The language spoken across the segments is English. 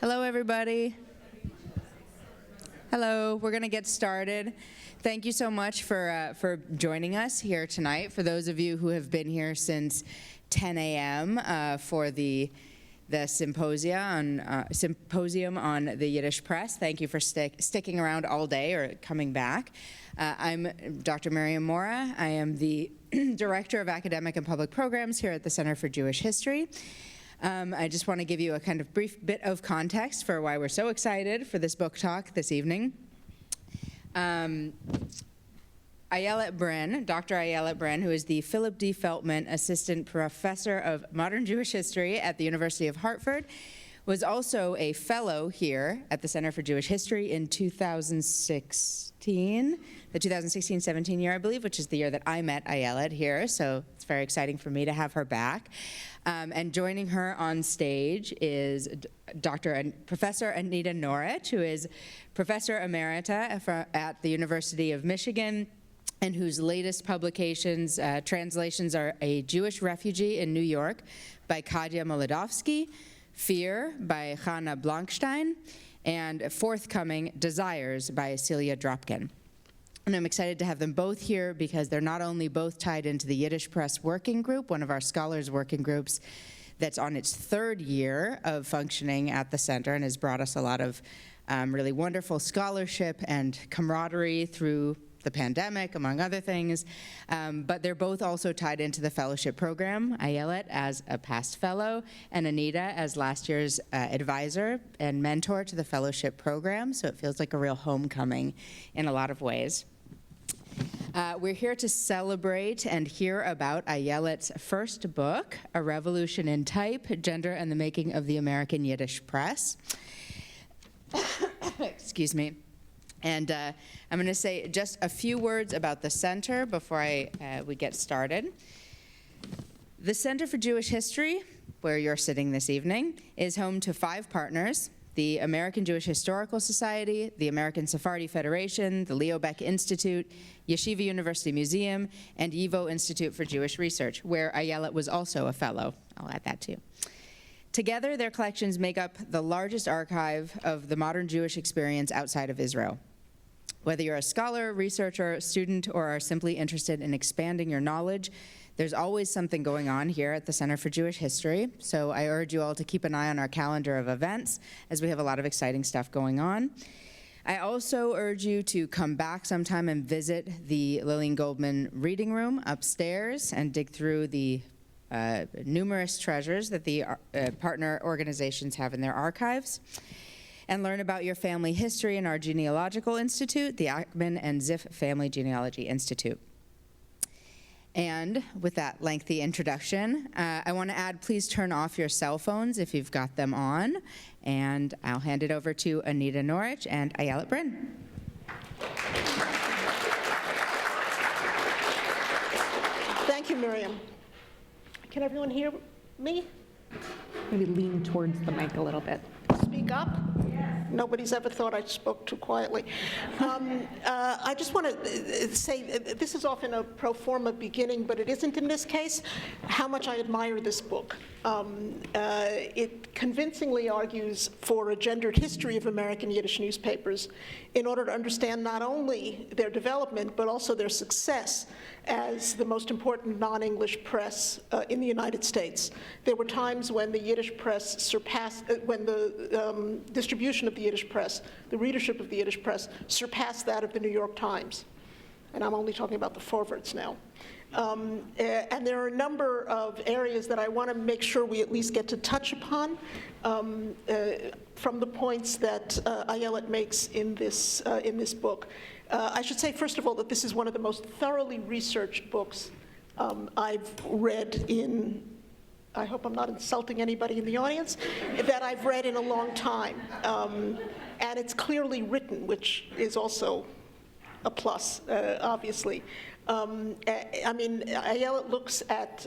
Hello, everybody. Hello, we're going to get started. Thank you so much for joining us here tonight. For those of you who have been here since 10 a.m. For the symposium on the Yiddish Press, thank you for sticking around all day or coming back. I'm Dr. Miriam Mora. I am the Director of Academic and Public Programs here at the Center for Jewish History. I just want to give you a kind of brief bit of context for why we're so excited for this book talk this evening. Ayelet Brinn, Dr. Ayelet Brinn, who is the Philip D. Feltman Assistant Professor of Modern Jewish History at the University of Hartford, was also a fellow here at the Center for Jewish History in 2016, the 2016-17 year, I believe, which is the year that I met Ayelet here, so it's very exciting for me to have her back. And joining her on stage is Professor Anita Norich, who is Professor Emerita at the University of Michigan, and whose latest publications, translations are A Jewish Refugee in New York by Kadya Molodovsky, Fear by Chana Blankstein, and forthcoming Desires by Celia Dropkin. And I'm excited to have them both here because they're not only both tied into the Yiddish Press Working Group, one of our scholars working groups that's on its third year of functioning at the center and has brought us a lot of really wonderful scholarship and camaraderie through the pandemic, among other things, but they're both also tied into the fellowship program, Ayelet as a past fellow, and Anita as last year's advisor and mentor to the fellowship program, so it feels like a real homecoming in a lot of ways. We're here to celebrate and hear about Ayelet's first book, A Revolution in Type, Gender and the Making of the American Yiddish Press. Excuse me. And I'm going to say just a few words about the center before we get started. The Center for Jewish History, where you're sitting this evening, is home to 5 partners: the American Jewish Historical Society, the American Sephardi Federation, the Leo Baeck Institute, Yeshiva University Museum, and YIVO Institute for Jewish Research, where Ayelet was also a fellow. I'll add that too. Together, their collections make up the largest archive of the modern Jewish experience outside of Israel. Whether you're a scholar, researcher, student, or are simply interested in expanding your knowledge, there's always something going on here at the Center for Jewish History, so I urge you all to keep an eye on our calendar of events, as we have a lot of exciting stuff going on. I also urge you to come back sometime and visit the Lillian Goldman Reading Room upstairs and dig through the numerous treasures that the partner organizations have in their archives, and learn about your family history in our genealogical institute, the Ackman and Ziff Family Genealogy Institute. And with that lengthy introduction, I want to add, please turn off your cell phones if you've got them on, and I'll hand it over to Anita Norich and Ayelet Brinn. Thank you, Miriam. Can everyone hear me? Maybe lean towards the mic a little bit. Speak up? Nobody's ever thought I spoke too quietly. I just want to say, this is often a pro forma beginning, but it isn't in this case, how much I admire this book. It convincingly argues for a gendered history of American Yiddish newspapers in order to understand not only their development, but also their success as the most important non-English press in the United States. There were times when the Yiddish press surpassed, when the distribution of the Yiddish press, the readership of the Yiddish press, surpassed that of the New York Times. And I'm only talking about the forwards now. And there are a number of areas that I want to make sure we at least get to touch upon from the points that Ayelet makes in this book. I should say, first of all, that this is one of the most thoroughly researched books I've read in, I hope I'm not insulting anybody in the audience, that I've read in a long time. And it's clearly written, which is also a plus, obviously. I mean, Ayelet looks at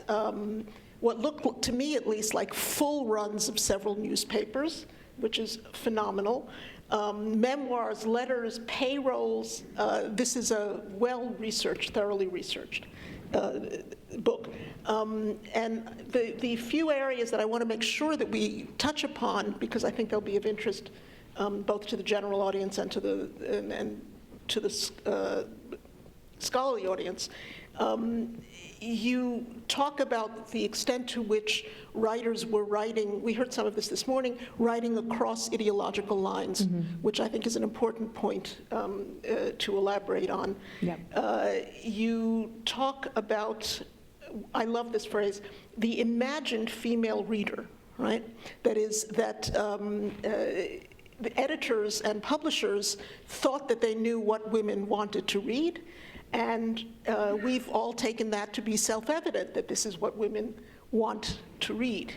what look, to me at least, like full runs of several newspapers, which is phenomenal. Memoirs, letters, payrolls. This is a well-researched, thoroughly researched. book. And the few areas that I want to make sure that we touch upon, because I think they'll be of interest both to the general audience and to the scholarly audience. You talk about the extent to which writers were writing, we heard some of this morning, writing across ideological lines, which I think is an important point to elaborate on. Yep. You talk about, I love this phrase, the imagined female reader, right? That is, that the editors and publishers thought that they knew what women wanted to read, and we've all taken that to be self-evident, that this is what women want to read.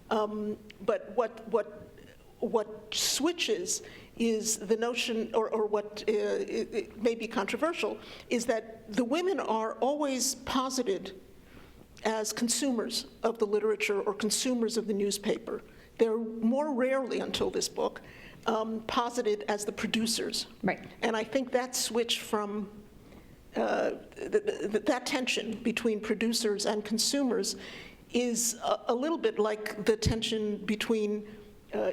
But what switches is the notion, or what it may be controversial, is that the women are always posited as consumers of the literature or consumers of the newspaper. They're more rarely, until this book, posited as the producers. Right. And I think that switch from that tension between producers and consumers is a little bit like the tension between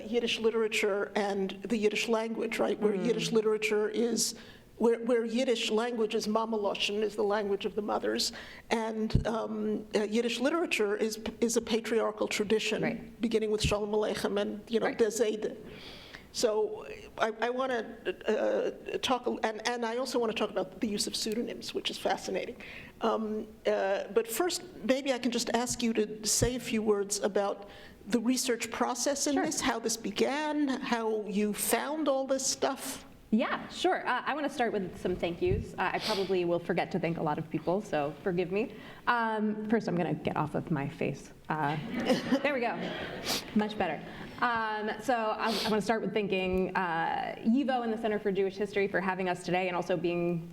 Yiddish literature and the Yiddish language, right? Where Yiddish literature is, where Yiddish language is Mama Loshen, is the language of the mothers, and Yiddish literature is a patriarchal tradition, right, beginning with Shalom Aleichem and, right, Der Seide. So I want to talk, and I also want to talk about the use of pseudonyms, which is fascinating. But first, maybe I can just ask you to say a few words about the research process in this, how this began, how you found all this stuff. Yeah, sure. I want to start with some thank yous. I probably will forget to thank a lot of people, so forgive me. First, I'm going to get off of my face. There we go. Much better. So I want to start with thanking YIVO and the Center for Jewish History for having us today, and also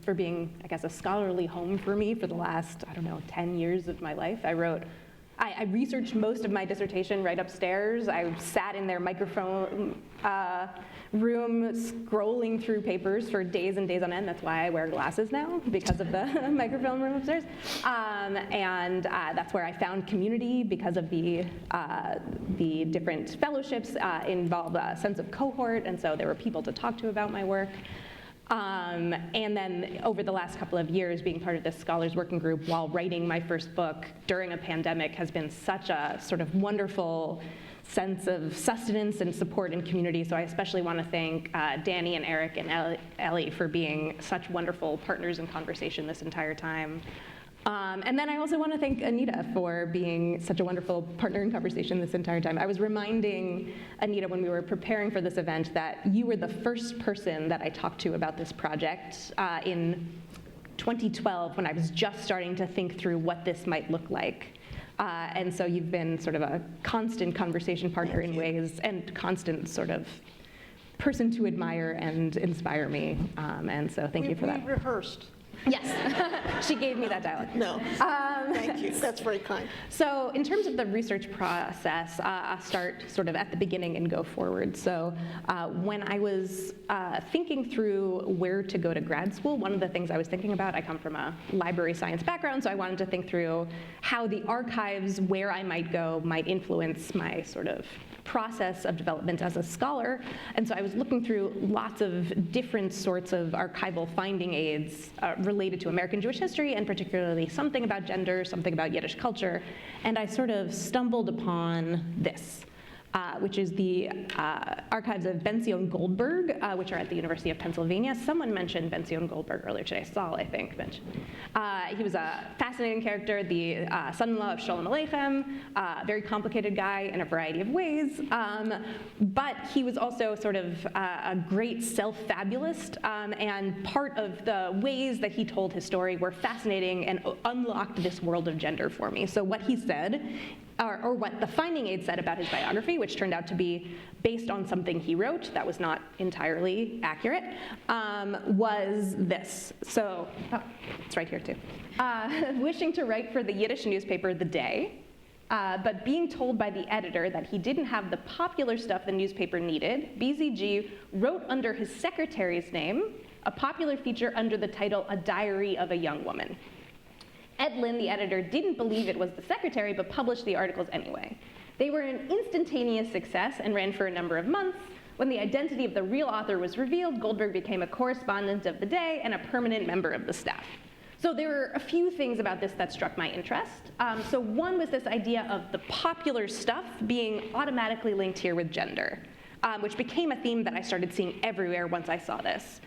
for being, I guess, a scholarly home for me for the last, 10 years of my life. I researched most of my dissertation right upstairs. I sat in their microphone room scrolling through papers for days and days on end. That's why I wear glasses now, because of the microfilm room upstairs. And that's where I found community, because of the different fellowships involve a sense of cohort, and so there were people to talk to about my work. And then over the last couple of years, being part of this scholars working group while writing my first book during a pandemic has been such a sort of wonderful sense of sustenance and support and community. So I especially want to thank Danny and Eric and Ellie for being such wonderful partners in conversation this entire time. And then I also want to thank Anita for being such a wonderful partner in conversation this entire time. I was reminding Anita when we were preparing for this event that you were the first person that I talked to about this project in 2012, when I was just starting to think through what this might look like. And so you've been sort of a constant conversation partner in ways, and constant sort of person to admire and inspire me. And so thank you for that. We rehearsed. Yes, she gave me that dialogue. No, thank you, that's very kind. So in terms of the research process, I'll start sort of at the beginning and go forward. So when I was thinking through where to go to grad school, one of the things I was thinking about, I come from a library science background, so I wanted to think through how the archives, where I might go, might influence my sort of process of development as a scholar. And so I was looking through lots of different sorts of archival finding aids related to American Jewish history, and particularly something about gender, something about Yiddish culture. And I sort of stumbled upon this, which is the archives of Ben-Zion Goldberg, which are at the University of Pennsylvania. Someone mentioned Ben-Zion Goldberg earlier today. Saul, I think, mentioned. He was a fascinating character, the son-in-law of Shalom Aleichem, very complicated guy in a variety of ways. But he was also sort of a great self-fabulist, and part of the ways that he told his story were fascinating and unlocked this world of gender for me. So what he said, or what the finding aid said about his biography, which turned out to be based on something he wrote that was not entirely accurate, was this. So, it's right here too. Wishing to write for the Yiddish newspaper The Day, but being told by the editor that he didn't have the popular stuff the newspaper needed, BZG wrote under his secretary's name a popular feature under the title A Diary of a Young Woman. Edlin, the editor, didn't believe it was the secretary, but published the articles anyway. They were an instantaneous success and ran for a number of months. When the identity of the real author was revealed, Goldberg became a correspondent of the day and a permanent member of the staff. So there were a few things about this that struck my interest. So one was this idea of the popular stuff being automatically linked here with gender, which became a theme that I started seeing everywhere once I saw this.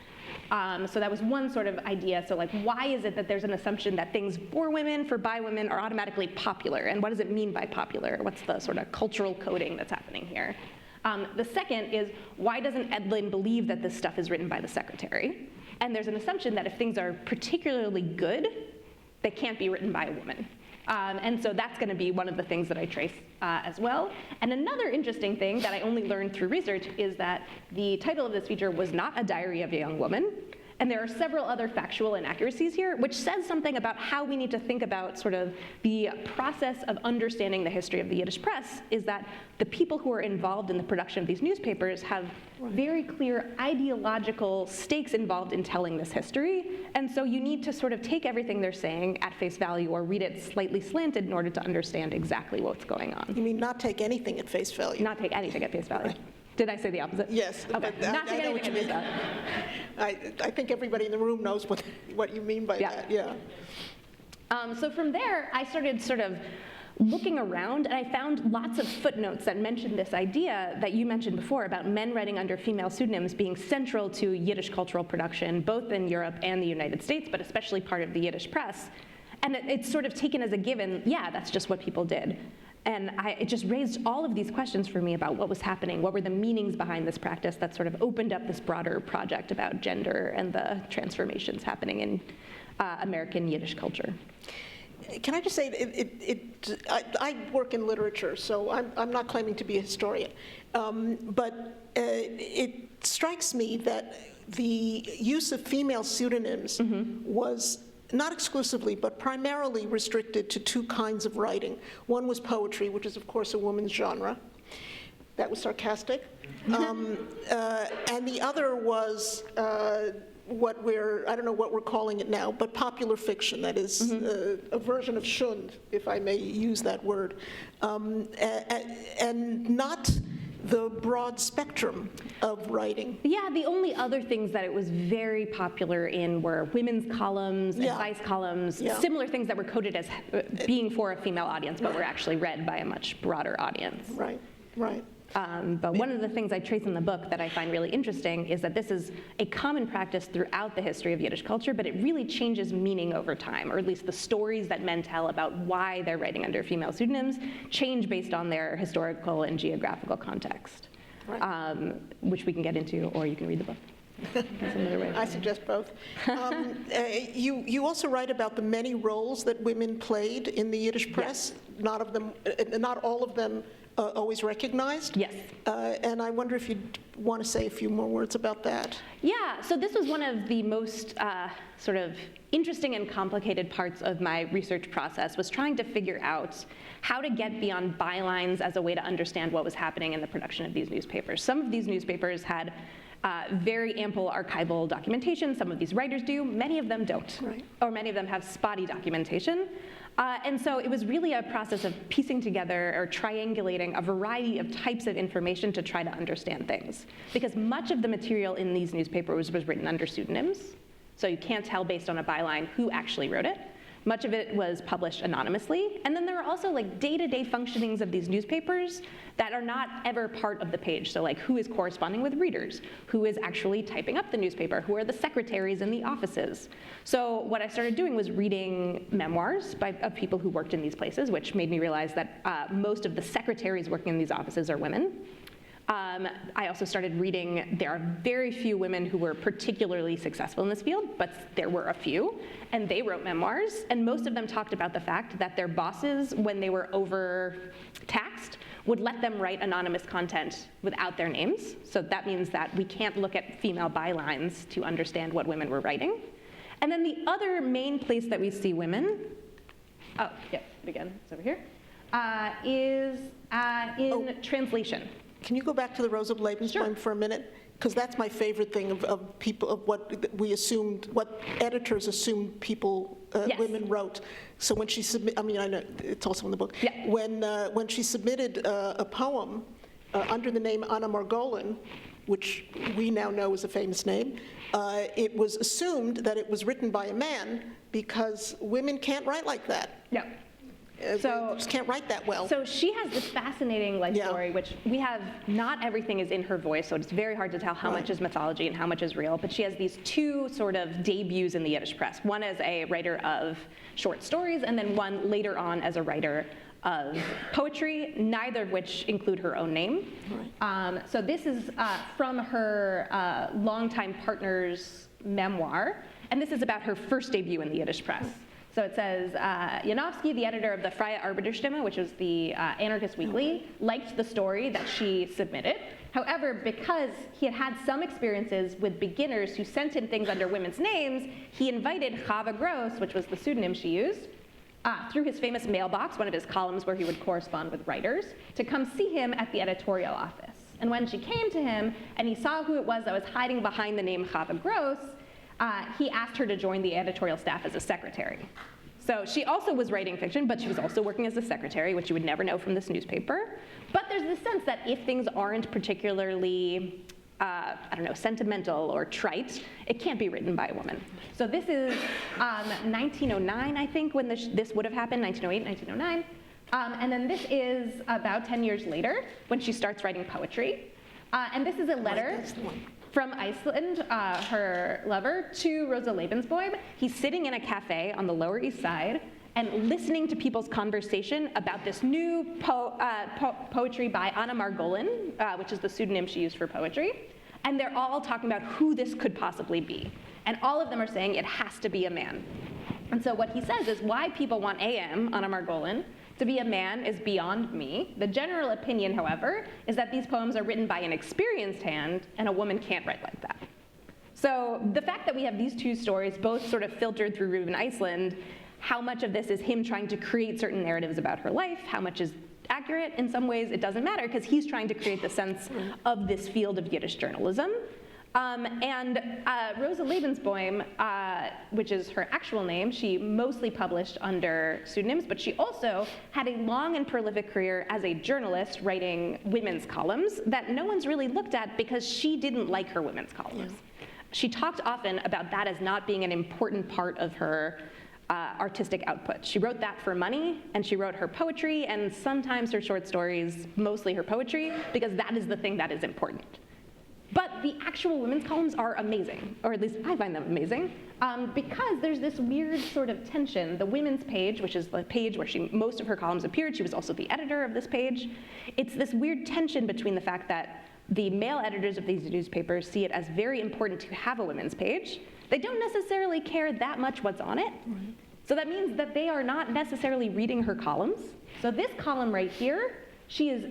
So that was one sort of idea. So like, why is it that there's an assumption that things for women, by women, are automatically popular? And what does it mean by popular? What's the sort of cultural coding that's happening here? The second is, why doesn't Edlin believe that this stuff is written by the secretary? And there's an assumption that if things are particularly good, they can't be written by a woman. And so that's going to be one of the things that I trace as well. And another interesting thing that I only learned through research is that the title of this feature was not A Diary of a Young Woman. And there are several other factual inaccuracies here, which says something about how we need to think about sort of the process of understanding the history of the Yiddish press, is that the people who are involved in the production of these newspapers have very clear ideological stakes involved in telling this history. And so you need to sort of take everything they're saying at face value or read it slightly slanted in order to understand exactly what's going on. You mean not take anything at face value? Not take anything at face value. Right. Did I say the opposite? Yes. Okay. Not take anything at face value. I think everybody in the room knows what you mean by that, yeah. So from there, I started sort of looking around, and I found lots of footnotes that mentioned this idea that you mentioned before about men writing under female pseudonyms being central to Yiddish cultural production, both in Europe and the United States, but especially part of the Yiddish press. And it's sort of taken as a given, yeah, that's just what people did. And it just raised all of these questions for me about what was happening, what were the meanings behind this practice that sort of opened up this broader project about gender and the transformations happening in American Yiddish culture. Can I just say, I work in literature, so I'm not claiming to be a historian, but it strikes me that the use of female pseudonyms was not exclusively, but primarily restricted to two kinds of writing. One was poetry, which is, of course, a woman's genre. That was sarcastic. And the other was I don't know what we're calling it now, but popular fiction, that is a version of Schund, if I may use that word, and not the broad spectrum of writing. Yeah, the only other things that it was very popular in were women's columns, advice columns, similar things that were coded as being for a female audience, but were actually read by a much broader audience. Right, right. But one of the things I trace in the book that I find really interesting is that this is a common practice throughout the history of Yiddish culture, but it really changes meaning over time, or at least the stories that men tell about why they're writing under female pseudonyms change based on their historical and geographical context, which we can get into, or you can read the book. I suggest both. You also write about the many roles that women played in the Yiddish press, not all of them always recognized. Yes. And I wonder if you'd want to say a few more words about that. Yeah, so this was one of the most sort of interesting and complicated parts of my research process, was trying to figure out how to get beyond bylines as a way to understand what was happening in the production of these newspapers. Some of these newspapers had very ample archival documentation. Some of these writers do, many of them don't. Right. Or many of them have spotty documentation. And so it was really a process of piecing together or triangulating a variety of types of information to try to understand things. Because much of the material in these newspapers was written under pseudonyms, so you can't tell based on a byline who actually wrote it. Much of it was published anonymously. And then there are also like day-to-day functionings of these newspapers that are not ever part of the page. So like, who is corresponding with readers? Who is actually typing up the newspaper? Who are the secretaries in the offices? So what I started doing was reading memoirs of people who worked in these places, which made me realize that most of the secretaries working in these offices are women. I also started reading, there are very few women who were particularly successful in this field, but there were a few, and they wrote memoirs, and most of them talked about the fact that their bosses, when they were overtaxed, would let them write anonymous content without their names. So that means that we can't look at female bylines to understand what women were writing. And then the other main place that we see women, again, it's over here, is in translation. Can you go back to the Rosa Lebensboim for a minute? Because that's my favorite thing of people, of what we assumed, what editors assumed people, Yes. women wrote. So when she I mean, I know it's also in the book. Yeah. When she submitted a poem under the name Anna Margolin, which we now know is a famous name, it was assumed that it was written by a man because women can't write like that. Yeah. So, they just can't write that well. So she has this fascinating life Yeah. story, which we have, not everything is in her voice, so it's very hard to tell how much is mythology and how much is real, but she has these two sort of debuts in the Yiddish press, one as a writer of short stories, and then one later on as a writer of poetry, neither of which include her own name. Right. So this is from her longtime partner's memoir, and this is about her first debut in the Yiddish press. So it says, Janowski, the editor of the Freie Arbeiterstimme, which was the anarchist weekly, liked the story that she submitted. However, because he had had some experiences with beginners who sent him things under women's names, he invited Chava Gross, which was the pseudonym she used, through his famous mailbox, one of his columns where he would correspond with writers, to come see him at the editorial office. And when she came to him and he saw who it was that was hiding behind the name Chava Gross, he asked her to join the editorial staff as a secretary. So she also was writing fiction, but she was also working as a secretary, which you would never know from this newspaper. But there's this sense that if things aren't particularly, sentimental or trite, it can't be written by a woman. So this is 1909, I think, when this would have happened, 1908, 1909. And then this is about 10 years later, when she starts writing poetry. And this is a letter That's the one. from Iceland, her lover, to Rosa Lebensboim. He's sitting in a cafe on the Lower East Side and listening to people's conversation about this new poetry by Anna Margolin, which is the pseudonym she used for poetry. And they're all talking about who this could possibly be. And all of them are saying it has to be a man. And so what he says is why people want AM, Anna Margolin, to be a man is beyond me. The general opinion, however, is that these poems are written by an experienced hand, and a woman can't write like that. So the fact that we have these two stories, both sort of filtered through Reuben Iceland, how much of this is him trying to create certain narratives about her life, how much is accurate, in some ways it doesn't matter, because he's trying to create the sense of this field of Yiddish journalism. Rosa Lebensboim, which is her actual name, she mostly published under pseudonyms, but she also had a long and prolific career as a journalist writing women's columns that no one's really looked at because she didn't like her women's columns. Yeah. She talked often about that as not being an important part of her artistic output. She wrote that for money, and she wrote her poetry, and sometimes her short stories, mostly her poetry, because that is the thing that is important. But the actual women's columns are amazing, or at least I find them amazing, because there's this weird sort of tension. The women's page, which is the page where most of her columns appeared, she was also the editor of this page. It's this weird tension between the fact that the male editors of these newspapers see it as very important to have a women's page. They don't necessarily care that much what's on it. Right. So that means that they are not necessarily reading her columns. So this column right here, she is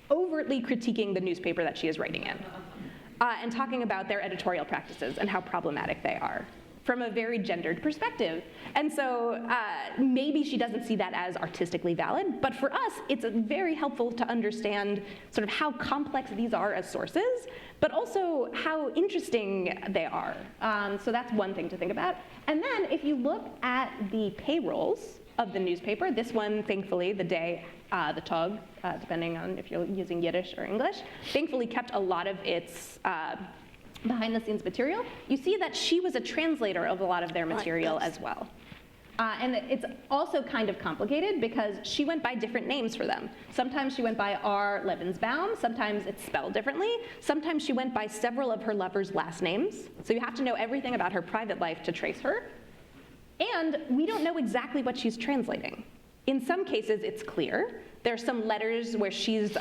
overtly critiquing the newspaper that she is writing in. And talking about their editorial practices and how problematic they are from a very gendered perspective. And so maybe she doesn't see that as artistically valid, but for us, it's very helpful to understand sort of how complex these are as sources, but also how interesting they are. So that's one thing to think about. And then if you look at the payrolls of the newspaper, this one, thankfully, the day, the Tog, depending on if you're using Yiddish or English, thankfully kept a lot of its behind-the-scenes material. You see that she was a translator of a lot of their material as well. And it's also kind of complicated because she went by different names for them. Sometimes she went by R. Lebensbaum, sometimes it's spelled differently, sometimes she went by several of her lovers' last names. So you have to know everything about her private life to trace her. And we don't know exactly what she's translating. In some cases, it's clear. There are some letters where she's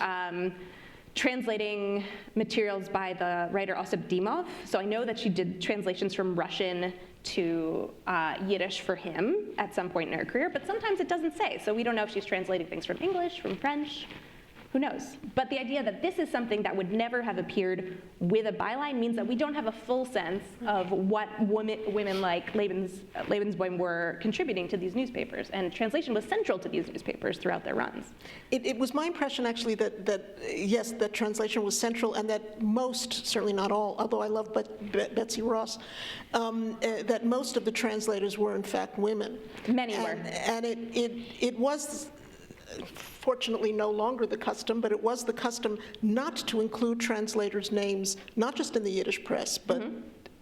translating materials by the writer Osip Dimov. So I know that she did translations from Russian to Yiddish for him at some point in her career, but sometimes it doesn't say. So we don't know if she's translating things from English, from French. Who knows? But the idea that this is something that would never have appeared with a byline means that we don't have a full sense of what women like Lebensboim were contributing to these newspapers. And translation was central to these newspapers throughout their runs. It was my impression, actually, that yes, that translation was central, and that most, certainly not all, although I love Betsy Ross, that most of the translators were, in fact, women. Many were. And it was, fortunately, no longer the custom, but it was the custom not to include translators' names, not just in the Yiddish press, but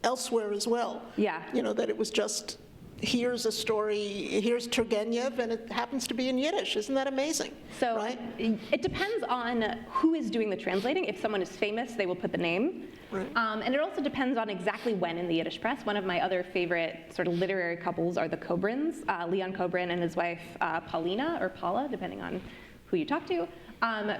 elsewhere as well. Yeah. You know, that it was just, here's a story, here's Turgenev, and it happens to be in Yiddish. Isn't that amazing? So right? It depends on who is doing the translating. If someone is famous, they will put the name. Right. And it also depends on exactly when in the Yiddish press. One of my other favorite sort of literary couples are the Cobrins, Leon Cobrin and his wife Paulina, or Paula, depending on who you talk to.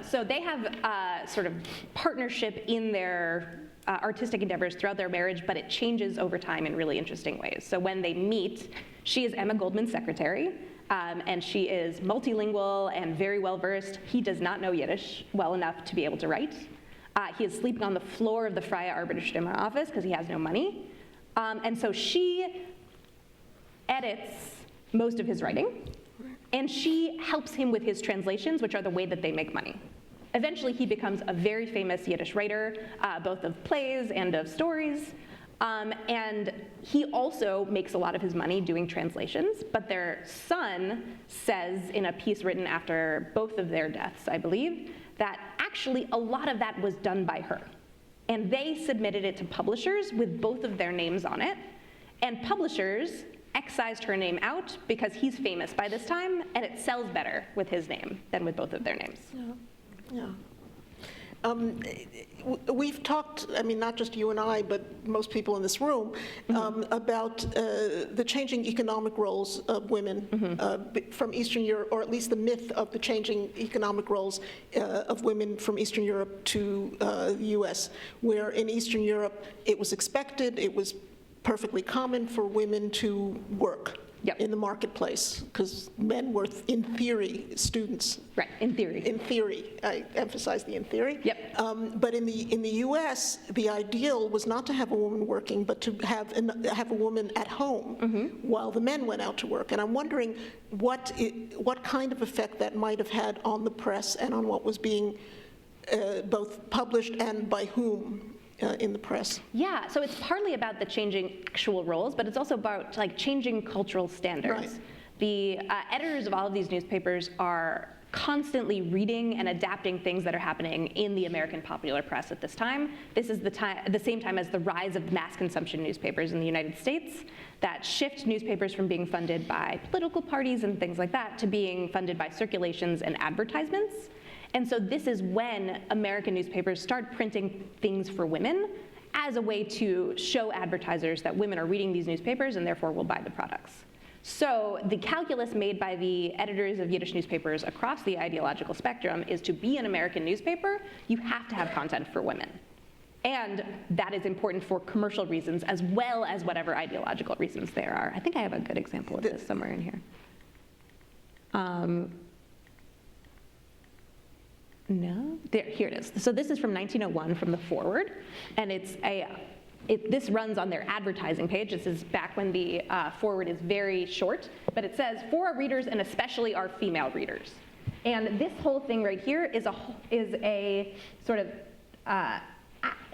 So they have sort of partnership in their artistic endeavors throughout their marriage, but it changes over time in really interesting ways. So when they meet, she is Emma Goldman's secretary, and she is multilingual and very well-versed. He does not know Yiddish well enough to be able to write. He is sleeping on the floor of the Freie Arbeiterstimme office because he has no money. And so she edits most of his writing, and she helps him with his translations, which are the way that they make money. Eventually, he becomes a very famous Yiddish writer, both of plays and of stories. And he also makes a lot of his money doing translations, but their son says in a piece written after both of their deaths, I believe, that actually a lot of that was done by her. And they submitted it to publishers with both of their names on it, and publishers excised her name out because he's famous by this time, and it sells better with his name than with both of their names. Yeah. We've talked, I mean, not just you and I, but most people in this room, about the changing economic roles of women from Eastern Europe, or at least the myth of the changing economic roles of women from Eastern Europe to the US, where in Eastern Europe it was expected, it was perfectly common for women to work. Yep. In the marketplace, because men were, in theory, students. Right, in theory. In theory, I emphasize the in theory. Yep. But in the U.S., the ideal was not to have a woman working, but to have a woman at home while the men went out to work. And I'm wondering what kind of effect that might have had on the press and on what was being both published and by whom. In the press. Yeah, so it's partly about the changing actual roles, but it's also about like changing cultural standards. Right. The editors of all of these newspapers are constantly reading and adapting things that are happening in the American popular press at this time. This is the same time as the rise of mass consumption newspapers in the United States that shift newspapers from being funded by political parties and things like that to being funded by circulations and advertisements. And so this is when American newspapers start printing things for women as a way to show advertisers that women are reading these newspapers and therefore will buy the products. So the calculus made by the editors of Yiddish newspapers across the ideological spectrum is to be an American newspaper, you have to have content for women. And that is important for commercial reasons as well as whatever ideological reasons there are. I think I have a good example of this somewhere in here. No, there, here it is. So this is from 1901 from the Forward, and this runs on their advertising page. This is back when the Forward is very short, but it says, for our readers and especially our female readers. And this whole thing right here is a sort of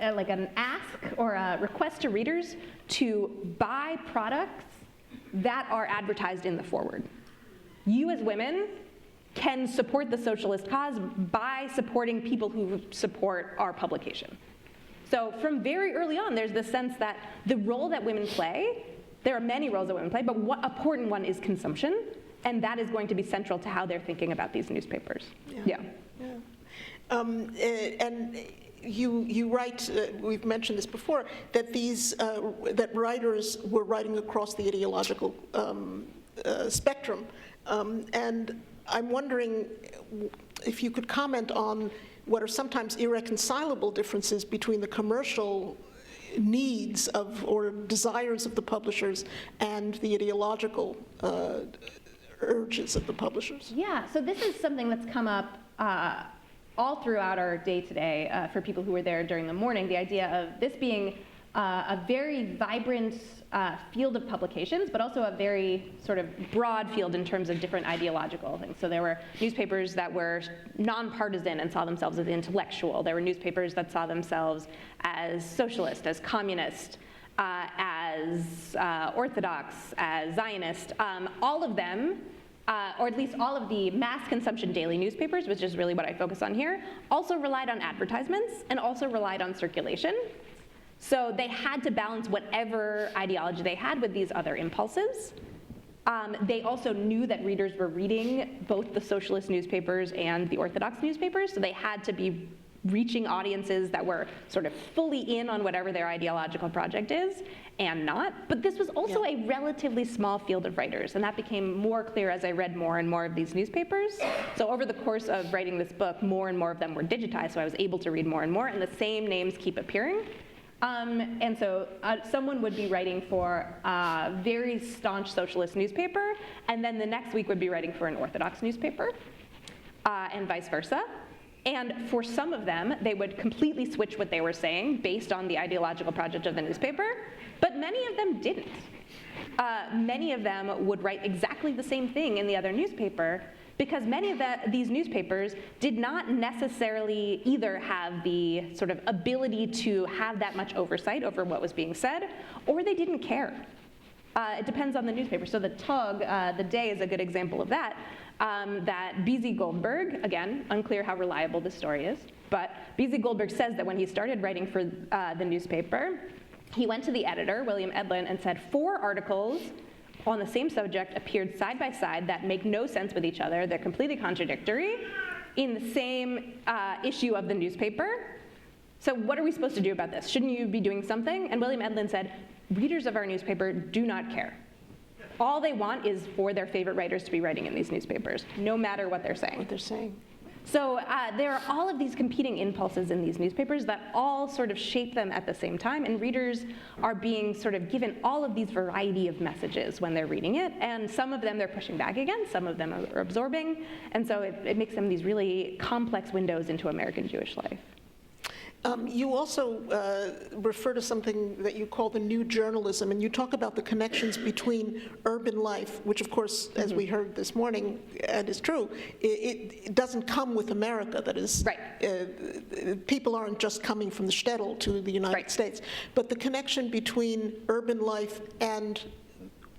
like an ask or a request to readers to buy products that are advertised in the Forward. You as women can support the socialist cause by supporting people who support our publication. So from very early on, there's this sense that the role that women play, there are many roles that women play, but what important one is consumption, and that is going to be central to how they're thinking about these newspapers. Yeah. And you write, we've mentioned this before, that that writers were writing across the ideological spectrum, and I'm wondering if you could comment on what are sometimes irreconcilable differences between the commercial needs of or desires of the publishers and the ideological urges of the publishers. Yeah, so this is something that's come up all throughout our day today, for people who were there during the morning, the idea of this being a very vibrant field of publications, but also a very sort of broad field in terms of different ideological things. So there were newspapers that were nonpartisan and saw themselves as intellectual. There were newspapers that saw themselves as socialist, as communist, as Orthodox, as Zionist. All of them, or at least all of the mass consumption daily newspapers, which is really what I focus on here, also relied on advertisements and also relied on circulation. So they had to balance whatever ideology they had with these other impulses. They also knew that readers were reading both the socialist newspapers and the Orthodox newspapers, so they had to be reaching audiences that were sort of fully in on whatever their ideological project is and not. But this was also a relatively small field of writers, and that became more clear as I read more and more of these newspapers. So over the course of writing this book, more and more of them were digitized, so I was able to read more and more, and the same names keep appearing. And so someone would be writing for a very staunch socialist newspaper, and then the next week would be writing for an Orthodox newspaper, and vice versa. And for some of them, they would completely switch what they were saying based on the ideological project of the newspaper, but many of them didn't. Many of them would write exactly the same thing in the other newspaper, because many of these newspapers did not necessarily either have the sort of ability to have that much oversight over what was being said, or they didn't care. It depends on the newspaper. So the Tug, The Day is a good example of that. That B.Z. Goldberg, again, unclear how reliable this story is, but B.Z. Goldberg says that when he started writing for the newspaper, he went to the editor, William Edlin, and said 4 articles on the same subject appeared side by side that make no sense with each other, they're completely contradictory, in the same issue of the newspaper. So what are we supposed to do about this? Shouldn't you be doing something? And William Edlin said, readers of our newspaper do not care. All they want is for their favorite writers to be writing in these newspapers, no matter what they're saying. So there are all of these competing impulses in these newspapers that all sort of shape them at the same time, and readers are being sort of given all of these variety of messages when they're reading it, and some of them they're pushing back against, some of them are absorbing, and so it makes them these really complex windows into American Jewish life. You also refer to something that you call the new journalism, and you talk about the connections between urban life, which of course, as we heard this morning, and is true, it doesn't come with America. That is, people aren't just coming from the shtetl to the United States, but the connection between urban life and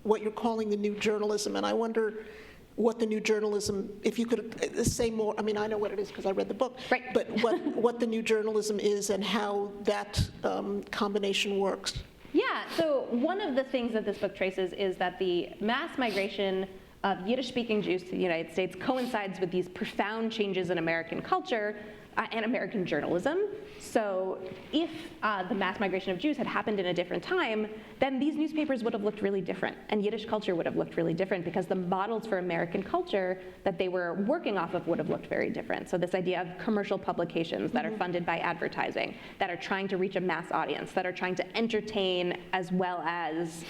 what you're calling the new journalism, and I wonder what the new journalism, if you could say more, I mean, I know what it is because I read the book, but what the new journalism is and how that combination works. Yeah, so one of the things that this book traces is that the mass migration of Yiddish-speaking Jews to the United States coincides with these profound changes in American culture and American journalism. So if the mass migration of Jews had happened in a different time, then these newspapers would have looked really different, and Yiddish culture would have looked really different because the models for American culture that they were working off of would have looked very different. So this idea of commercial publications that are funded by advertising, that are trying to reach a mass audience, that are trying to entertain as well as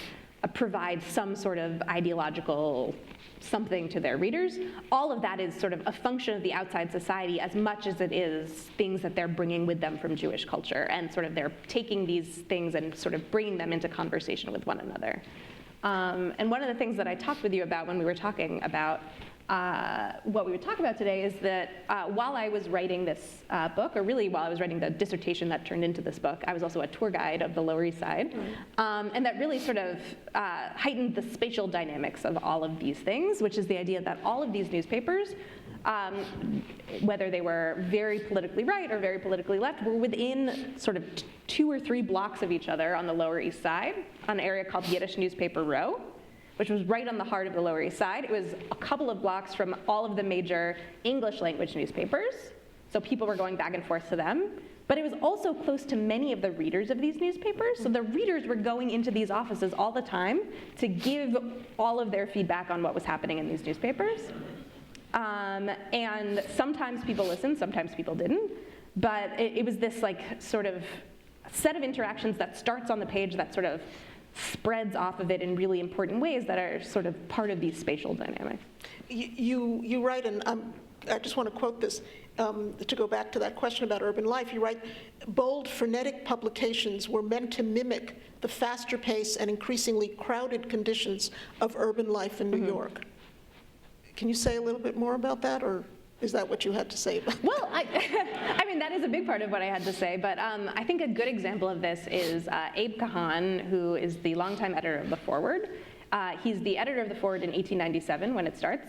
provide some sort of ideological something to their readers. All of that is sort of a function of the outside society as much as it is things that they're bringing with them from Jewish culture, and sort of they're taking these things and sort of bringing them into conversation with one another. And one of the things that I talked with you about when we were talking about what we would talk about today is that while I was writing this book, or really while I was writing the dissertation that turned into this book, I was also a tour guide of the Lower East Side. And that really sort of heightened the spatial dynamics of all of these things, which is the idea that all of these newspapers, whether they were very politically right or very politically left, were within sort of 2 or 3 blocks of each other on the Lower East Side, an area called Yiddish Newspaper Row, which was right on the heart of the Lower East Side. It was a couple of blocks from all of the major English language newspapers, so people were going back and forth to them. But it was also close to many of the readers of these newspapers, so the readers were going into these offices all the time to give all of their feedback on what was happening in these newspapers. And sometimes people listened, sometimes people didn't, but it was this like sort of set of interactions that starts on the page that sort of spreads off of it in really important ways that are sort of part of these spatial dynamics. You write, and I just want to quote this, to go back to that question about urban life, you write, bold frenetic publications were meant to mimic the faster pace and increasingly crowded conditions of urban life in New York. Can you say a little bit more about that, or is that what you had to say about that? Well, I mean, that is a big part of what I had to say, but I think a good example of this is Abe Kahan, who is the longtime editor of The Forward. He's the editor of The Forward in 1897 when it starts.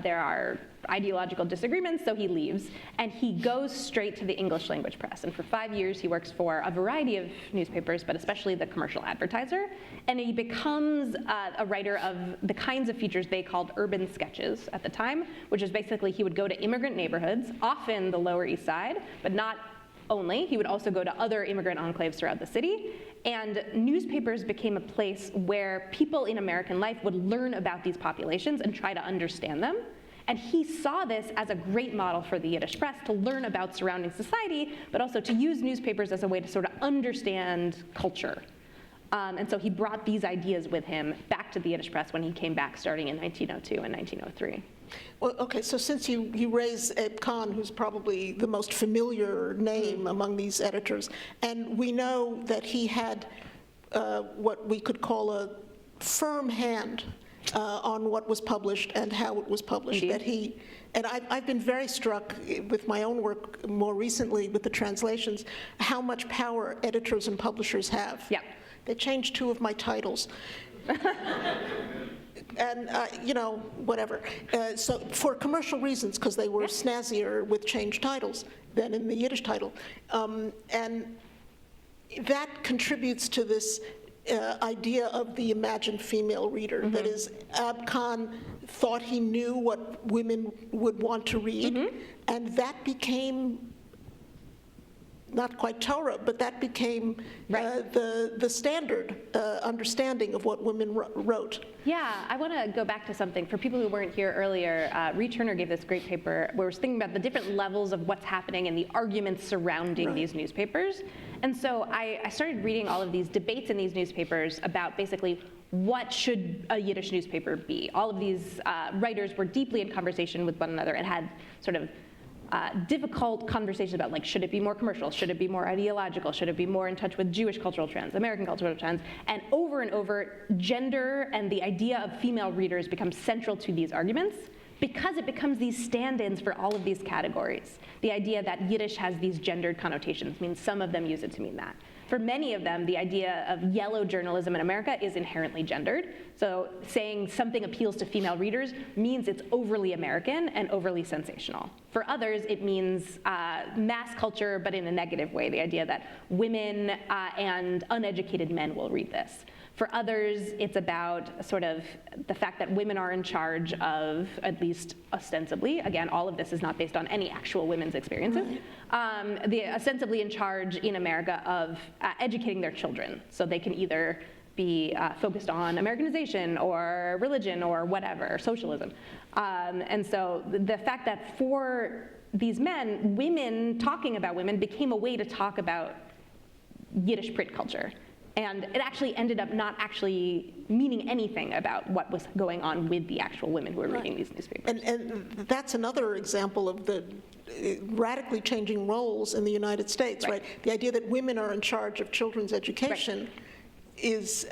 There are ideological disagreements, so he leaves, and he goes straight to the English-language press. And for 5 years, he works for a variety of newspapers, but especially the Commercial Advertiser. And he becomes a writer of the kinds of features they called urban sketches at the time, which is basically he would go to immigrant neighborhoods, often the Lower East Side, but not only. He would also go to other immigrant enclaves throughout the city. And newspapers became a place where people in American life would learn about these populations and try to understand them. And he saw this as a great model for the Yiddish press to learn about surrounding society, but also to use newspapers as a way to sort of understand culture. And so he brought these ideas with him back to the Yiddish press when he came back starting in 1902 and 1903. Well, okay, so since you raise Abe Khan, who's probably the most familiar name among these editors, and we know that he had what we could call a firm hand on what was published and how it was published. Indeed. And I've been very struck with my own work more recently with the translations, how much power editors and publishers have. Yeah. They changed 2 of my titles. And, whatever. So for commercial reasons, because they were snazzier with changed titles than in the Yiddish title. And that contributes to this idea of the imagined female reader. That is, Ab Khan thought he knew what women would want to read, and that became not quite Torah, but that became the standard understanding of what women wrote. Yeah, I want to go back to something. For people who weren't here earlier, Reed Turner gave this great paper where it was thinking about the different levels of what's happening and the arguments surrounding these newspapers. And so I started reading all of these debates in these newspapers about basically what should a Yiddish newspaper be. All of these writers were deeply in conversation with one another and had sort of difficult conversations about, like, should it be more commercial? Should it be more ideological? Should it be more in touch with Jewish cultural trends, American cultural trends? And over, gender and the idea of female readers becomes central to these arguments because it becomes these stand-ins for all of these categories. The idea that Yiddish has these gendered connotations means some of them use it to mean that. For many of them, the idea of yellow journalism in America is inherently gendered. So saying something appeals to female readers means it's overly American and overly sensational. For others, it means mass culture, but in a negative way, the idea that women and uneducated men will read this. For others, it's about sort of the fact that women are in charge of, at least ostensibly, again, all of this is not based on any actual women's experiences, they're ostensibly in charge in America of educating their children. So they can either be focused on Americanization or religion or whatever, socialism. And so the fact that for these men, women talking about women became a way to talk about Yiddish print culture. And it actually ended up not actually meaning anything about what was going on with the actual women who were reading these newspapers. And that's another example of the radically changing roles in the United States, right? The idea that women are in charge of children's education is,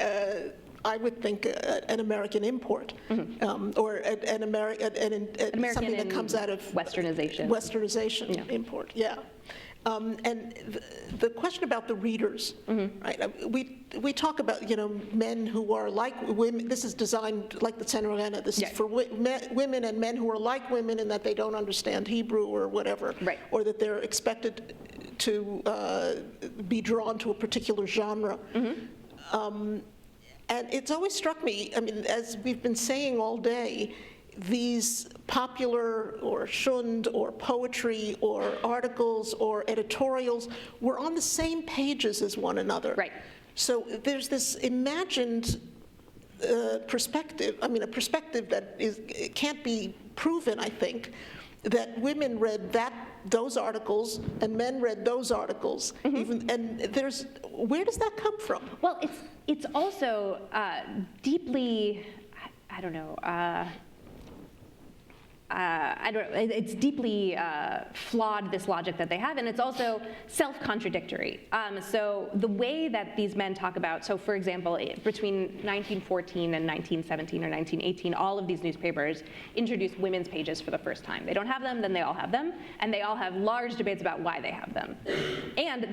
I would think, an American import, or an American something that comes out of Westernization import, and the question about the readers, right? We talk about, men who are like women. This is designed like the Tzemmerana. This is for women and men who are like women in that they don't understand Hebrew or whatever, or that they're expected to be drawn to a particular genre. And it's always struck me, I mean, as we've been saying all day, these popular or shund or poetry or articles or editorials were on the same pages as one another. So there's this imagined perspective, I mean, a perspective that can't be proven, I think, that women read those articles and men read those articles. And where does that come from? Well, it's also deeply, I don't know, it's deeply flawed, this logic that they have, and it's also self-contradictory. So the way that these men talk about, so for example, between 1914 and 1917 or 1918, all of these newspapers introduced women's pages for the first time. They don't have them, then they all have them, and they all have large debates about why they have them. And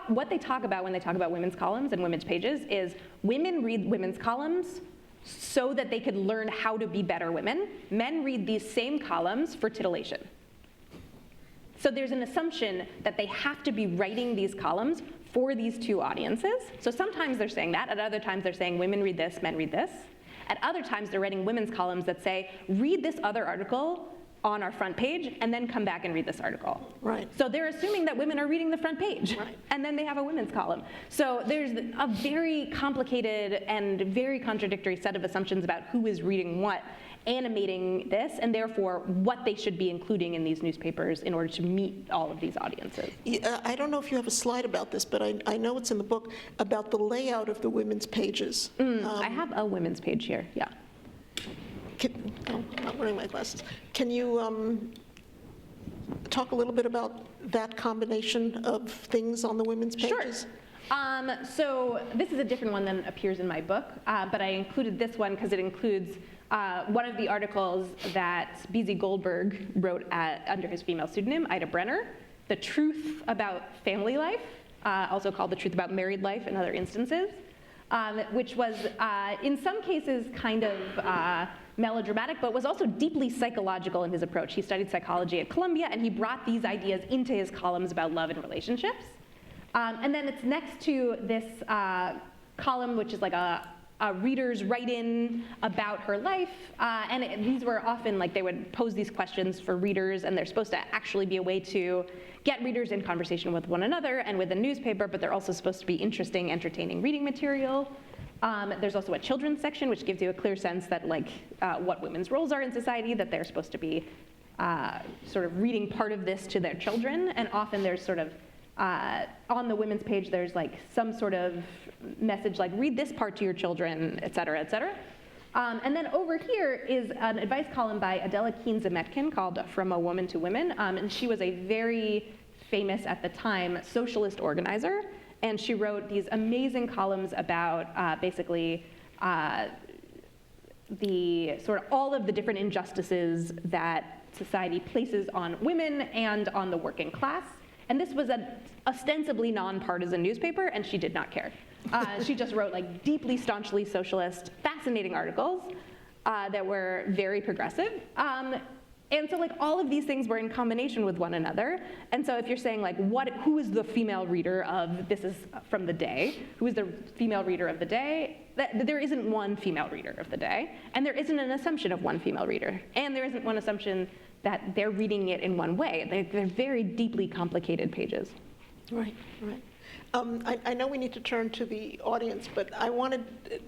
what they talk about when they talk about women's columns and women's pages is women read women's columns so that they could learn how to be better women. Men read these same columns for titillation. So there's an assumption that they have to be writing these columns for these two audiences. So sometimes they're saying that, at other times they're saying women read this, men read this. At other times they're writing women's columns that say, read this other article on our front page, and then come back and read this article. Right. So they're assuming that women are reading the front page, right, and then they have a women's column. So there's a very complicated and very contradictory set of assumptions about who is reading what, animating this, and therefore what they should be including in these newspapers in order to meet all of these audiences. I don't know if you have a slide about this, but I know it's in the book about the layout of the women's pages. I have a women's page here, yeah. I'm not wearing my glasses. Can you talk a little bit about that combination of things on the women's pages? Sure. So this is a different one than appears in my book, but I included this one because it includes one of the articles that B.Z. Goldberg wrote under his female pseudonym, Ida Brenner, The Truth About Family Life, also called The Truth About Married Life in other instances, which was in some cases kind of melodramatic, but was also deeply psychological in his approach. He studied psychology at Columbia, and he brought these ideas into his columns about love and relationships. And then it's next to this column, which is like a reader's write-in about her life. These were often like they would pose these questions for readers, and they're supposed to actually be a way to get readers in conversation with one another and with the newspaper, but they're also supposed to be interesting, entertaining reading material. There's also a children's section, which gives you a clear sense that what women's roles are in society, that they're supposed to be sort of reading part of this to their children. And often there's sort of, on the women's page, there's like some sort of message like, read this part to your children, et cetera, et cetera. And then over here is an advice column by Adela Keen-Zemetkin called From a Woman to Women. And she was a very famous, at the time, socialist organizer. And she wrote these amazing columns about basically the sort of all of the different injustices that society places on women and on the working class. And this was an ostensibly nonpartisan newspaper, and she did not care. She just wrote like deeply, staunchly socialist, fascinating articles that were very progressive. And so like all of these things were in combination with one another. And so if you're saying like, who is the female reader of, this is from the day, who is the female reader of the day, there isn't one female reader of the day. And there isn't an assumption of one female reader. And there isn't one assumption that they're reading it in one way. They're very deeply complicated pages. Right, right. I know we need to turn to the audience, but I wanted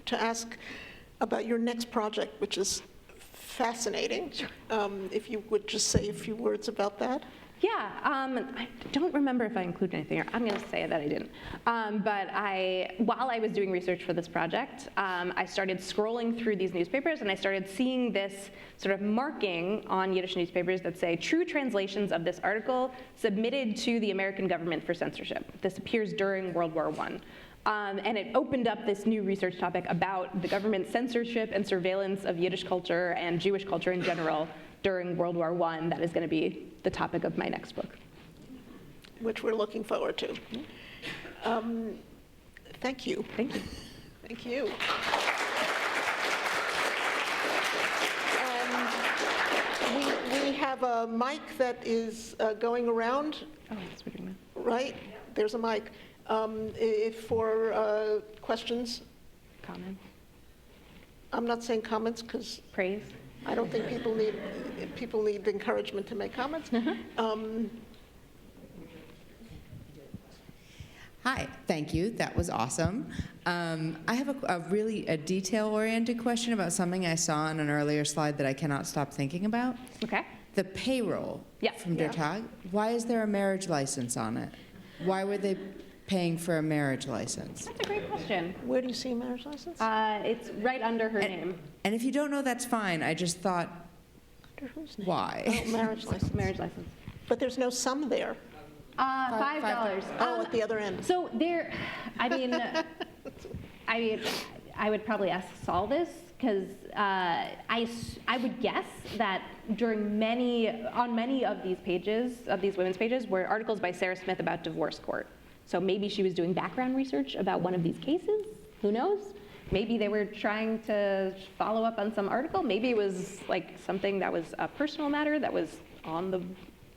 to ask about your next project, which is fascinating. Sure. If you would just say a few words about that. Yeah, I don't remember if I included anything, or I'm going to say that I didn't. But while I was doing research for this project, I started scrolling through these newspapers, and I started seeing this sort of marking on Yiddish newspapers that say, true translations of this article submitted to the American government for censorship. This appears during World War I. And it opened up this new research topic about the government censorship and surveillance of Yiddish culture and Jewish culture in general during World War I. That is going to be the topic of my next book. Which we're looking forward to. Thank you. Thank you. Thank you. We have a mic that is going around. Oh, that's what you're doing. Right? There's a mic. For questions. Comments. I'm not saying comments because Praise. I don't think people need encouragement to make comments. Hi, thank you. That was awesome. I have a really detail-oriented question about something I saw on an earlier slide that I cannot stop thinking about. Okay. The payroll from Der Yeah. Tag. Why is there a marriage license on it? Why were they paying for a marriage license? That's a great question. Where do you see a marriage license? It's right under her name. And if you don't know, that's fine. I just thought Under whose name? Why? Oh, marriage license. Marriage license. But there's no sum there. $5. Oh, at the other end. So there, I mean, I would probably ask Saul this, because I would guess that on many of these pages, of these women's pages, were articles by Sarah Smith about divorce court. So maybe she was doing background research about one of these cases. Who knows? Maybe they were trying to follow up on some article. Maybe it was like something that was a personal matter that was on the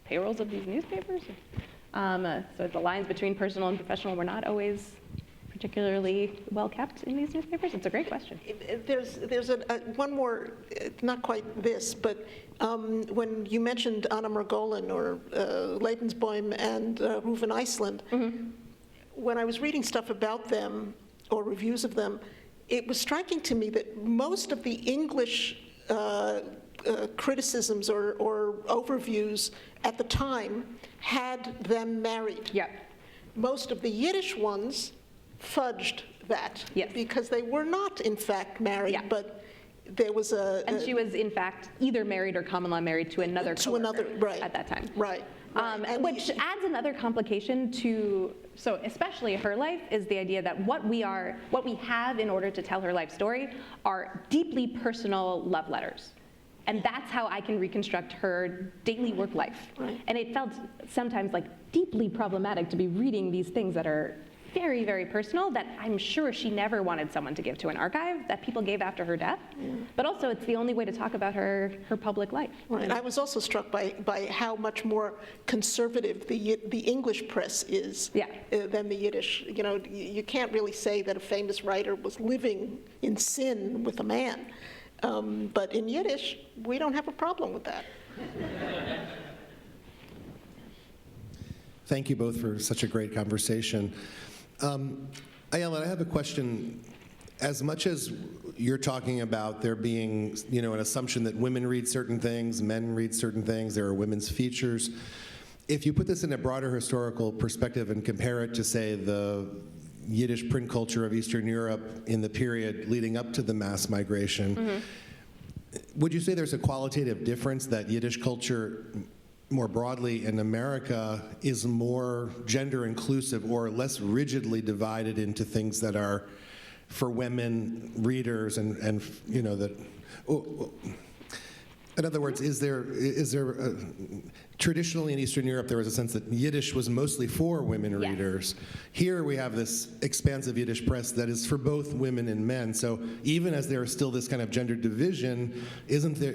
payrolls of these newspapers. So the lines between personal and professional were not always particularly well kept in these newspapers. It's a great question. There's one more, not quite this, but when you mentioned Anna Margolin or Lebensboim and Reuven Iceland, when I was reading stuff about them or reviews of them, it was striking to me that most of the English criticisms or overviews at the time had them married. Yeah. Most of the Yiddish ones fudged that. Yes. Because they were not, in fact, married, Yeah. but there was And she was, in fact, either married or common law married to another coworker right. at that time. Right. And Which adds another complication to, so especially her life, is the idea that what we have in order to tell her life story are deeply personal love letters. And that's how I can reconstruct her daily work life. Right. And it felt sometimes like deeply problematic to be reading these things that are very, very personal, that I'm sure she never wanted someone to give to an archive, that people gave after her death. But also, it's the only way to talk about her public life. Right. I was also struck by how much more conservative the English press is than the Yiddish. You know, you can't really say that a famous writer was living in sin with a man. But in Yiddish, we don't have a problem with that. Thank you both for such a great conversation. Ayelet, I have a question. As much as you're talking about there being, an assumption that women read certain things, men read certain things, there are women's features, if you put this in a broader historical perspective and compare it to, say, the Yiddish print culture of Eastern Europe in the period leading up to the mass migration, would you say there's a qualitative difference that Yiddish culture more broadly in America is more gender inclusive or less rigidly divided into things that are for women readers and that, in other words, is there traditionally in Eastern Europe there was a sense that Yiddish was mostly for women readers. Here we have this expansive Yiddish press that is for both women and men. So even as there is still this kind of gender division,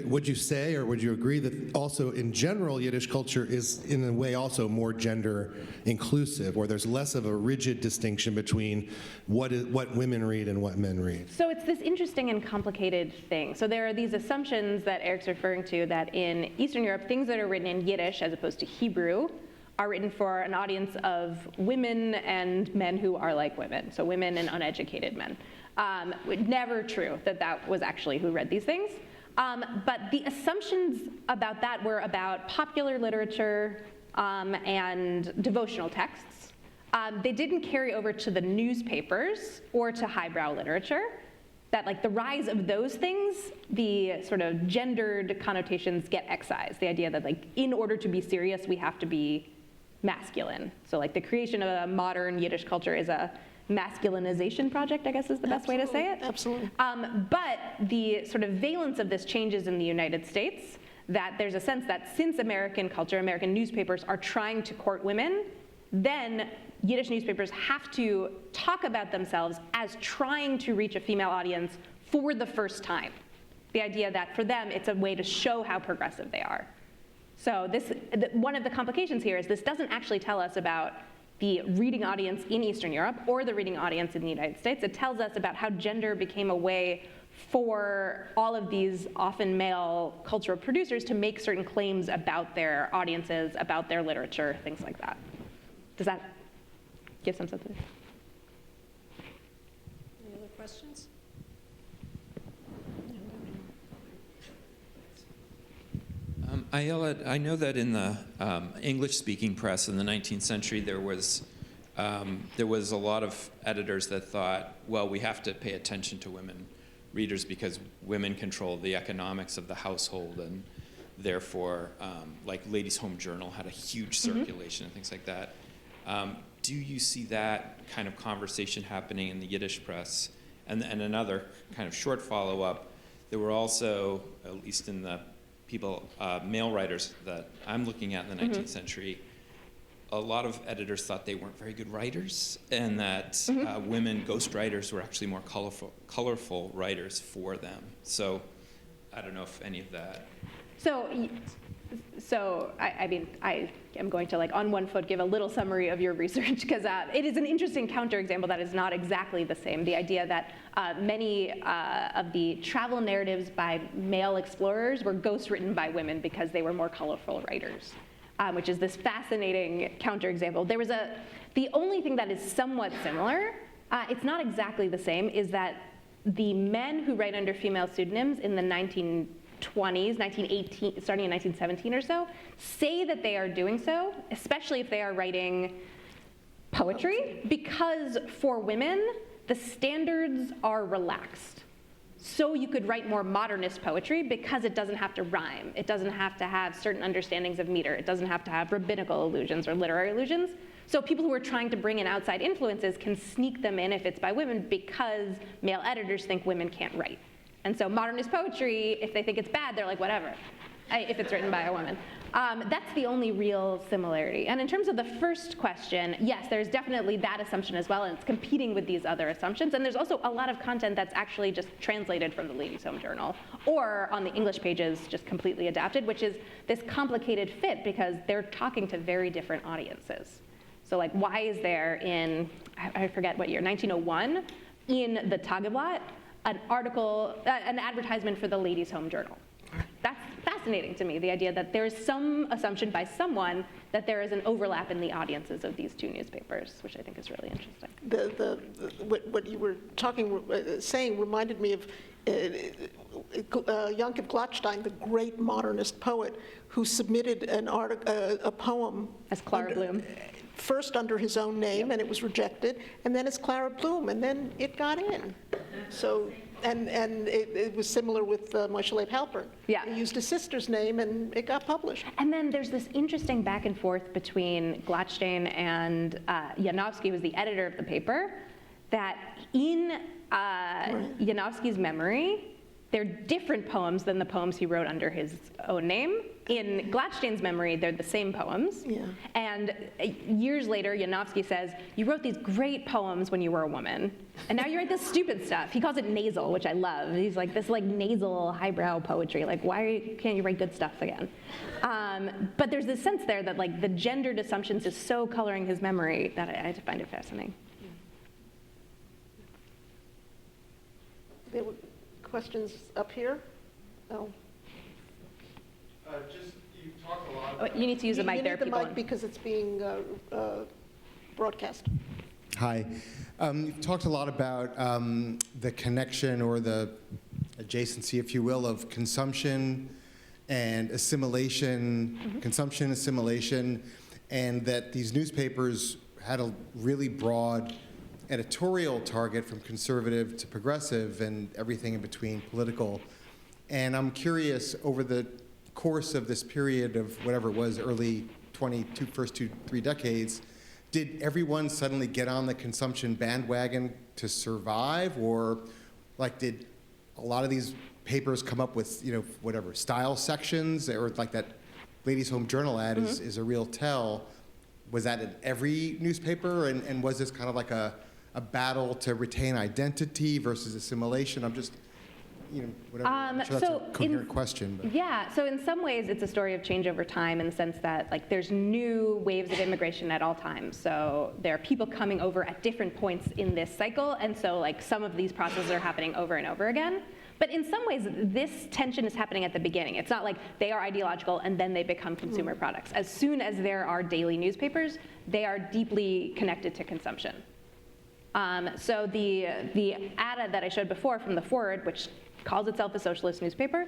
would you say or would you agree that also in general Yiddish culture is in a way also more gender inclusive, or there's less of a rigid distinction between what women read and what men read? So it's this interesting and complicated thing. So there are these assumptions that Eric's referring to, that in Eastern Europe, things that are written in Yiddish as opposed to Hebrew are written for an audience of women and men who are like women, so women and uneducated men. Never true that was actually who read these things. But the assumptions about that were about popular literature and devotional texts. They didn't carry over to the newspapers or to highbrow literature. That like the rise of those things, the sort of gendered connotations get excised. The idea that like in order to be serious, we have to be masculine. So like the creation of a modern Yiddish culture is a masculinization project, I guess is the best way to say it. Absolutely. But the sort of valence of this changes in the United States, that there's a sense that since American culture, American newspapers are trying to court women, then Yiddish newspapers have to talk about themselves as trying to reach a female audience for the first time. The idea that for them, it's a way to show how progressive they are. So one of the complications here is this doesn't actually tell us about the reading audience in Eastern Europe or the reading audience in the United States. It tells us about how gender became a way for all of these often male cultural producers to make certain claims about their audiences, about their literature, things like that. Does that give some sense of it? Any other questions? Ayelet, I know that in the English-speaking press in the 19th century, there was a lot of editors that thought, well, we have to pay attention to women readers because women control the economics of the household, therefore, like Ladies' Home Journal had a huge circulation and things like that. Do you see that kind of conversation happening in the Yiddish press? And another kind of short follow-up, there were also, at least in the male writers that I'm looking at in the 19th century, a lot of editors thought they weren't very good writers, and that women ghostwriters were actually more colorful writers for them. So I don't know if any of that. So I mean, I am going to, like, on one foot, give a little summary of your research, because it is an interesting counterexample that is not exactly the same. The idea that many of the travel narratives by male explorers were ghostwritten by women because they were more colorful writers, which is this fascinating counterexample. The only thing that is somewhat similar, it's not exactly the same, is that the men who write under female pseudonyms in the 1920s, 1918, starting in 1917 or so, say that they are doing so, especially if they are writing poetry, because for women, the standards are relaxed. So you could write more modernist poetry because it doesn't have to rhyme. It doesn't have to have certain understandings of meter. It doesn't have to have rabbinical allusions or literary allusions. So people who are trying to bring in outside influences can sneak them in if it's by women, because male editors think women can't write. And so modernist poetry, if they think it's bad, they're like, whatever, if it's written by a woman. That's the only real similarity. And in terms of the first question, yes, there's definitely that assumption as well, and it's competing with these other assumptions. And there's also a lot of content that's actually just translated from the Ladies' Home Journal, or on the English pages, just completely adapted, which is this complicated fit because they're talking to very different audiences. So, like, why is there in, I forget what year, 1901, in the Tageblatt, an article, an advertisement for the Ladies' Home Journal? That's fascinating to me, the idea that there is some assumption by someone that there is an overlap in the audiences of these two newspapers, which I think is really interesting. What you were saying reminded me of Yankiv Glatstein, the great modernist poet, who submitted a poem As Clara Bloom. First under his own name, and it was rejected, and then as Clara Bloom, and then it got in. So, and it was similar with Moshe Leib Halpern. Yeah. He used his sister's name, and it got published. And then there's this interesting back and forth between Glatstein and Janowski, who was the editor of the paper, that in Janowski's memory, they're different poems than the poems he wrote under his own name. In Glatstein's memory, they're the same poems. Yeah. And years later, Janowski says, you wrote these great poems when you were a woman, and now you write this stupid stuff. He calls it nasal, which I love. He's like, this like nasal, highbrow poetry. Like, why can't you write good stuff again? But there's this sense there that like the gendered assumptions is so coloring his memory that I find it fascinating. There were questions up here? Oh. You talk a lot about... You need to use the mic there, You need people. the mic because it's being broadcast. Hi. You've talked a lot about the connection or the adjacency, if you will, of consumption and assimilation, consumption, assimilation, and that these newspapers had a really broad editorial target from conservative to progressive and everything in between, political. And I'm curious, over the course of this period of whatever it was, early first 2-3 decades, did everyone suddenly get on the consumption bandwagon to survive? Or like did a lot of these papers come up with, whatever, style sections, or like that Ladies' Home Journal ad is a real tell? Was that in every newspaper? And was this kind of like a battle to retain identity versus assimilation? I'm just, whatever. I'm sure that's a coherent question. But. Yeah, so in some ways it's a story of change over time in the sense that like there's new waves of immigration at all times. So there are people coming over at different points in this cycle, and so like some of these processes are happening over and over again. But in some ways, this tension is happening at the beginning. It's not like they are ideological and then they become consumer products. As soon as there are daily newspapers, they are deeply connected to consumption. So the ad that I showed before from the Forward, which calls itself a socialist newspaper,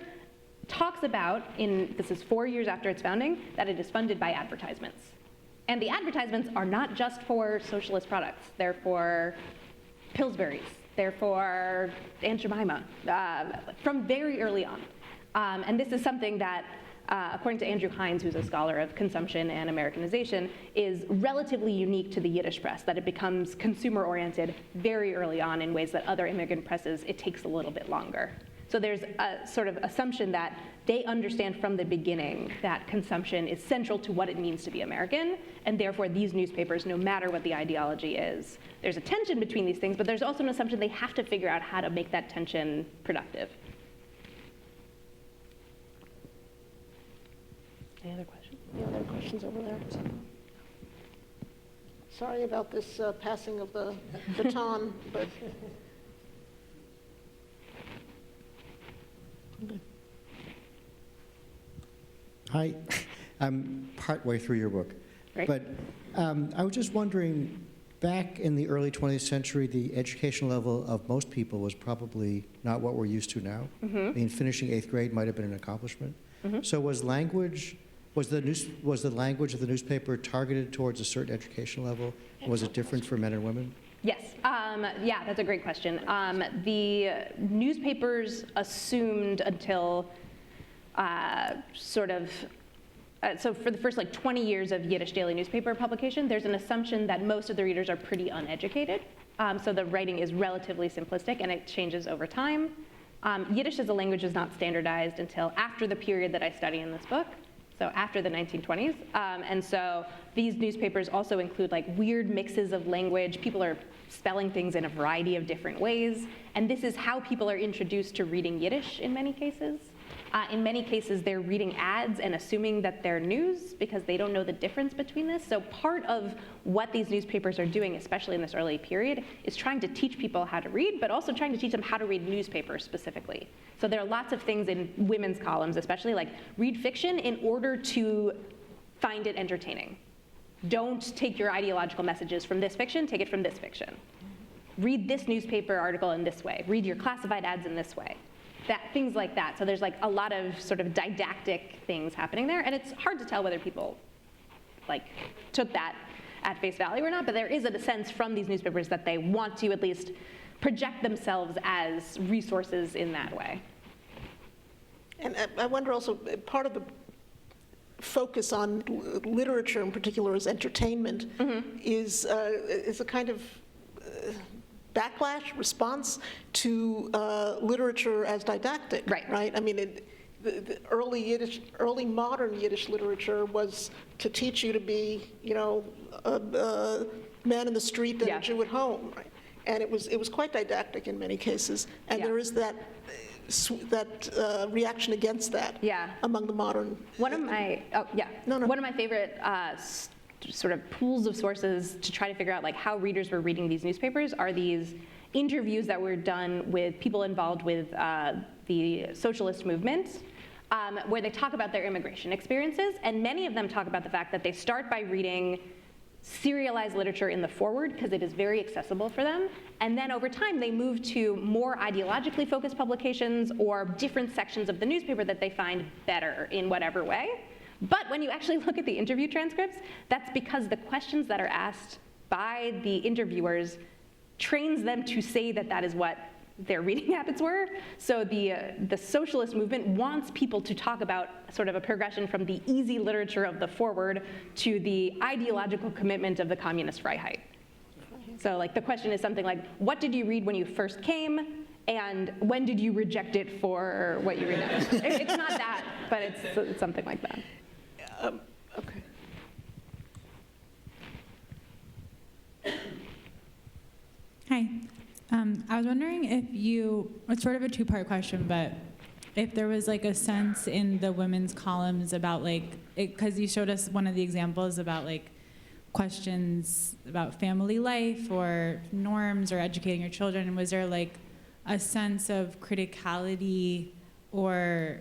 talks about, this is 4 years after its founding, that it is funded by advertisements. And the advertisements are not just for socialist products. They're for Pillsbury's. They're for Aunt Jemima, from very early on. And this is something that according to Andrew Hines, who's a scholar of consumption and Americanization, is relatively unique to the Yiddish press, that it becomes consumer-oriented very early on in ways that other immigrant presses, it takes a little bit longer. So there's a sort of assumption that they understand from the beginning that consumption is central to what it means to be American, and therefore these newspapers, no matter what the ideology is, there's a tension between these things, but there's also an assumption they have to figure out how to make that tension productive. Any other questions? Any other questions over there? Sorry about this passing of the baton, but. Hi, I'm partway through your book. Great. But I was just wondering, back in the early 20th century, the educational level of most people was probably not what we're used to now. I mean, finishing 8th grade might have been an accomplishment. So was the language of the newspaper targeted towards a certain educational level? Was it different for men and women? Yes, yeah, that's a great question. The newspapers assumed until so for the first 20 years of Yiddish daily newspaper publication, there's an assumption that most of the readers are pretty uneducated. So the writing is relatively simplistic and it changes over time. Yiddish as a language is not standardized until after the period that I study in this book, so after the 1920s. And so these newspapers also include weird mixes of language. People are spelling things in a variety of different ways. And this is how people are introduced to reading Yiddish in many cases. In many cases, they're reading ads and assuming that they're news because they don't know the difference between this. So part of what these newspapers are doing, especially in this early period, is trying to teach people how to read, but also trying to teach them how to read newspapers specifically. So there are lots of things in women's columns, especially read fiction in order to find it entertaining. Don't take your ideological messages from this fiction, take it from this fiction. Read this newspaper article in this way. Read your classified ads in this way. Things like that. So there's a lot of sort of didactic things happening there, and it's hard to tell whether people took that at face value or not, but there is a sense from these newspapers that they want to at least project themselves as resources in that way. And I wonder also, part of the focus on literature in particular as entertainment is a kind of backlash response to literature as dictic, right? I mean, the early modern Yiddish literature was to teach you to be, a man in the street and a Jew at home, right? And it was quite didactic in many cases, and there is that reaction against that among the modern. One of my One of my favorite sort of pools of sources to try to figure out how readers were reading these newspapers are these interviews that were done with people involved with the socialist movement, where they talk about their immigration experiences, and many of them talk about the fact that they start by reading serialized literature in the foreword because it is very accessible for them, and then over time they move to more ideologically focused publications or different sections of the newspaper that they find better in whatever way. But when you actually look at the interview transcripts, that's because the questions that are asked by the interviewers trains them to say that that is what their reading habits were. So the socialist movement wants people to talk about sort of a progression from the easy literature of the foreword to the ideological commitment of the communist Freiheit. So the question is something like, what did you read when you first came? And when did you reject it for what you read now? It's not that, but it's something like that. Okay. Hi. I was wondering if it's sort of a two-part question, but if there was a sense in the women's columns about because you showed us one of the examples about questions about family life or norms or educating your children, was there a sense of criticality or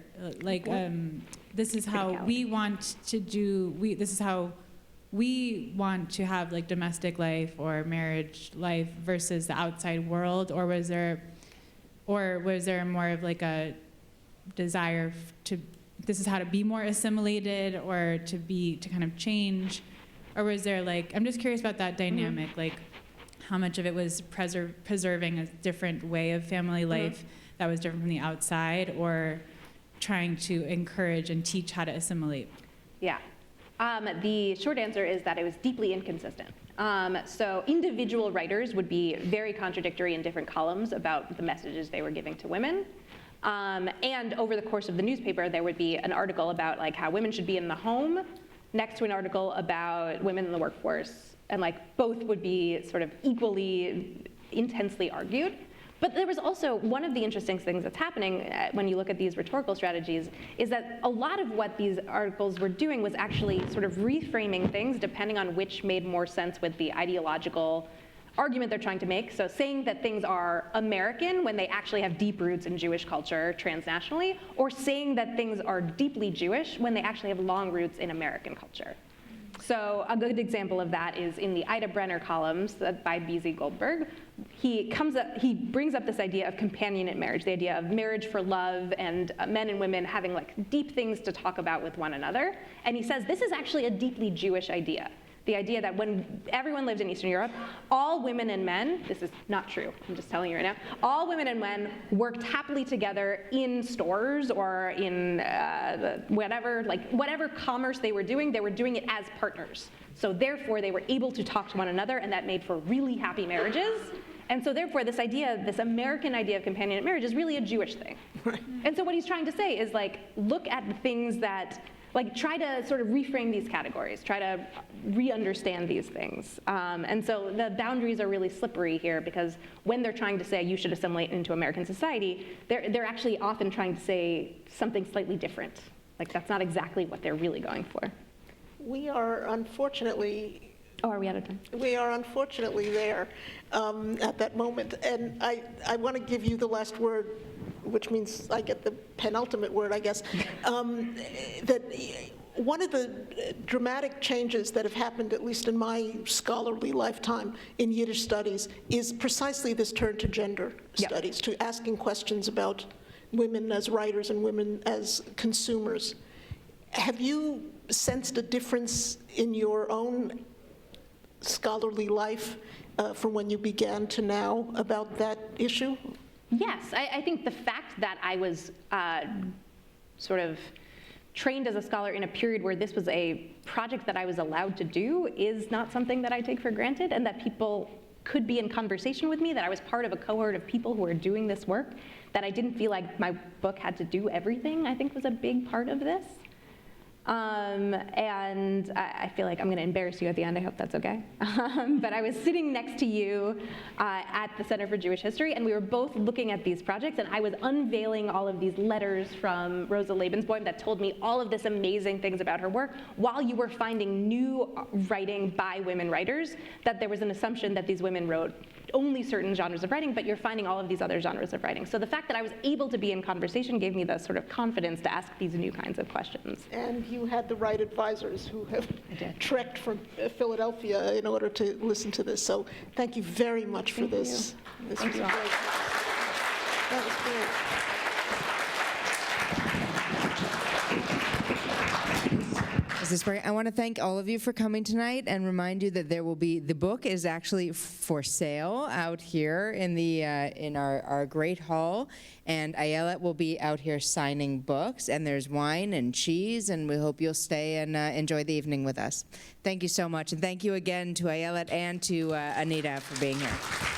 this is how we want to do, this is how we want to have domestic life or marriage life versus the outside world, or was there more of a desire to, this is how to be more assimilated or to kind of change, or was there I'm just curious about that dynamic, how much of it was preserving a different way of family life that was different from the outside, or trying to encourage and teach how to assimilate? Yeah. The short answer is that it was deeply inconsistent. So individual writers would be very contradictory in different columns about the messages they were giving to women. And over the course of the newspaper, there would be an article about like how women should be in the home next to an article about women in the workforce. And like both would be sort of equally intensely argued. But there was also, one of the interesting things that's happening when you look at these rhetorical strategies is that a lot of what these articles were doing was actually sort of reframing things depending on which made more sense with the ideological argument they're trying to make. So saying that things are American when they actually have deep roots in Jewish culture transnationally, or saying that things are deeply Jewish when they actually have long roots in American culture. So a good example of that is in the Ida Brenner columns by B.Z. Goldberg. He brings up this idea of companionate marriage, the idea of marriage for love and men and women having like deep things to talk about with one another. And he says this is actually a deeply Jewish idea. The idea that when everyone lived in Eastern Europe, all women and men, this is not true, I'm just telling you right now, all women and men worked happily together in stores or in whatever commerce they were doing it as partners. So therefore they were able to talk to one another, and that made for really happy marriages. And so therefore this idea, this American idea of companionate marriage is really a Jewish thing. Right. And so what he's trying to say is like, look at the things that, like try to sort of reframe these categories, try to re-understand these things. And so the boundaries are really slippery here because when they're trying to say you should assimilate into American society, they're actually often trying to say something slightly different. Like that's not exactly what they're really going for. We are unfortunately... Oh, are we out of time? We are unfortunately there at that moment. And I want to give you the last word, which means I get the penultimate word, I guess, that one of the dramatic changes that have happened, at least in my scholarly lifetime in Yiddish studies, is precisely this turn to gender studies, to asking questions about women as writers and women as consumers. Have you sensed a difference in your own scholarly life from when you began to now about that issue? Yes, I think the fact that I was sort of trained as a scholar in a period where this was a project that I was allowed to do is not something that I take for granted, and that people could be in conversation with me, that I was part of a cohort of people who were doing this work, that I didn't feel like my book had to do everything, I think was a big part of this. And I feel like I'm going to embarrass you at the end. I hope that's okay. But I was sitting next to you at the Center for Jewish History, and we were both looking at these projects, and I was unveiling all of these letters from Rosa Lebensboim that told me all of this amazing things about her work, while you were finding new writing by women writers, that there was an assumption that these women wrote only certain genres of writing, but you're finding all of these other genres of writing. So the fact that I was able to be in conversation gave me the sort of confidence to ask these new kinds of questions. And you had the right advisors who have trekked from Philadelphia in order to listen to this. So thank you very much for this. This was great. That was great. I want to thank all of you for coming tonight and remind you that the book is actually for sale out here in our great hall, and Ayelet will be out here signing books, and there's wine and cheese, and we hope you'll stay and enjoy the evening with us. Thank you so much, and thank you again to Ayelet and to Anita for being here.